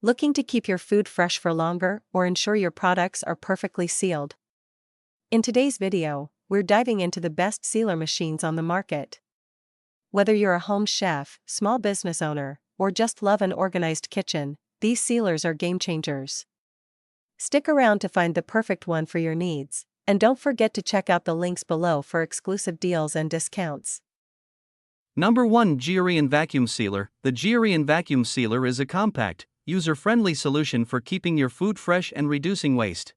Looking to keep your food fresh for longer or ensure your products are perfectly sealed? In today's video, we're diving into the best sealer machines on the market. Whether you're a home chef, small business owner, or just love an organized kitchen, these sealers are game changers. Stick around to find the perfect one for your needs, and don't forget to check out the links below for exclusive deals and discounts. Number 1. GERYON Vacuum Sealer. The GERYON Vacuum Sealer is a compact, user-friendly solution for keeping your food fresh and reducing waste.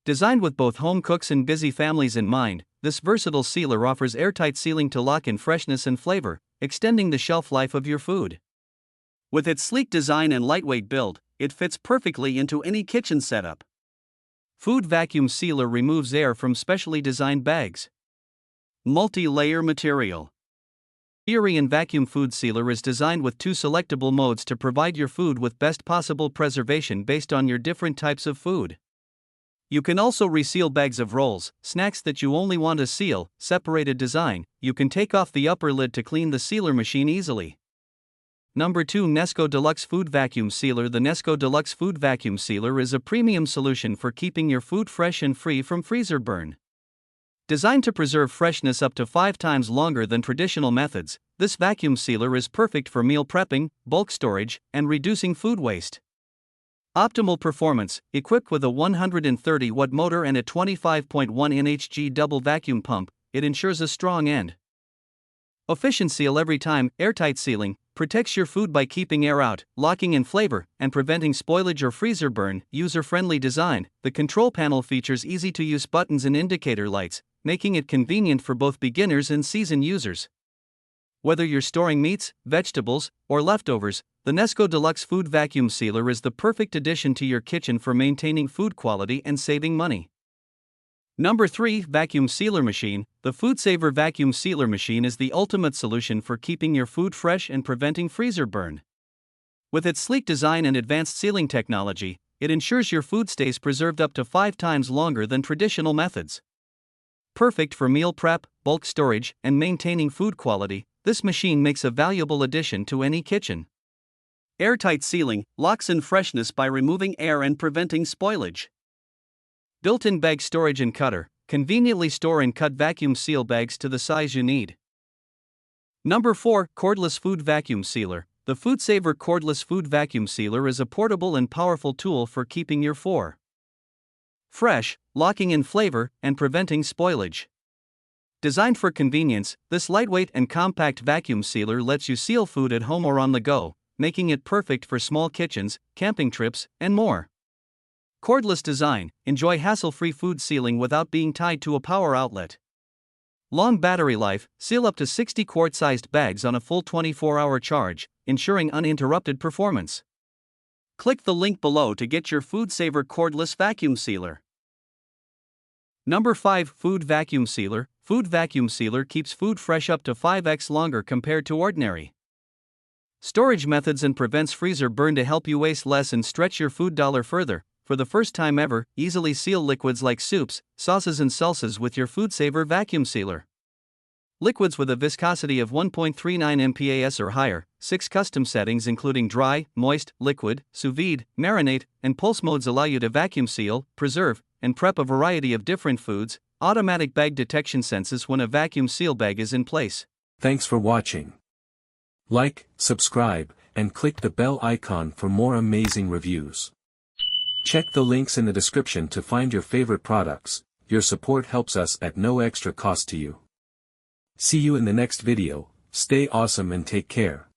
Designed with both home cooks and busy families in mind, this versatile sealer offers airtight sealing to lock in freshness and flavor, extending the shelf life of your food. With its sleek design and lightweight build, it fits perfectly into any kitchen setup. Food Vacuum Sealer removes air from specially designed bags. Multi-layer material. GERYON Vacuum Food Sealer is designed with 2 selectable modes to provide your food with best possible preservation based on your different types of food. You can also reseal bags of rolls, snacks that you only want to seal. Separated design. You can take off the upper lid to clean the sealer machine easily. Number 2. Nesco Deluxe Food Vacuum Sealer. The Nesco Deluxe Food Vacuum Sealer is a premium solution for keeping your food fresh and free from freezer burn. Designed to preserve freshness up to 5 times longer than traditional methods, this vacuum sealer is perfect for meal prepping, bulk storage, and reducing food waste. Optimal performance. Equipped with a 130-watt motor and a 25.1 nhg double vacuum pump, it ensures a strong and efficient seal every time. Airtight sealing protects your food by keeping air out, locking in flavor, and preventing spoilage or freezer burn. User-friendly design. The control panel features easy-to-use buttons and indicator lights, making it convenient for both beginners and seasoned users. Whether you're storing meats, vegetables, or leftovers, the Nesco Deluxe Food Vacuum Sealer is the perfect addition to your kitchen for maintaining food quality and saving money. Number 3. Vacuum Sealer Machine. The FoodSaver Vacuum Sealer Machine is the ultimate solution for keeping your food fresh and preventing freezer burn. With its sleek design and advanced sealing technology, it ensures your food stays preserved up to 5 times longer than traditional methods. Perfect for meal prep, bulk storage, and maintaining food quality, this machine makes a valuable addition to any kitchen. Airtight sealing locks in freshness by removing air and preventing spoilage. Built-in bag storage and cutter, conveniently store and cut vacuum seal bags to the size you need. Number 4. Cordless Food Vacuum Sealer. The FoodSaver Cordless Food Vacuum Sealer is a portable and powerful tool for keeping your food fresh, locking in flavor, and preventing spoilage. Designed for convenience, this lightweight and compact vacuum sealer lets you seal food at home or on the go, making it perfect for small kitchens, camping trips, and more. Cordless design. Enjoy hassle-free food sealing without being tied to a power outlet. Long battery life. Seal up to 60 quart-sized bags on a full 24-hour charge, ensuring uninterrupted performance. Click the link below to get your FoodSaver Cordless Vacuum Sealer. Number 5. Food Vacuum Sealer. Food Vacuum Sealer keeps food fresh up to 5x longer compared to ordinary storage methods and prevents freezer burn to help you waste less and stretch your food dollar further. For the first time ever, easily seal liquids like soups, sauces and salsas with your FoodSaver Vacuum Sealer. Liquids with a viscosity of 1.39 MPa or higher, 6 custom settings including dry, moist, liquid, sous vide, marinate, and pulse modes allow you to vacuum seal, preserve, and prep a variety of different foods. Automatic bag detection senses when a vacuum seal bag is in place. Thanks for watching. Like, subscribe, and click the bell icon for more amazing reviews. Check the links in the description to find your favorite products. Your support helps us at no extra cost to you. See you in the next video. Stay awesome and take care.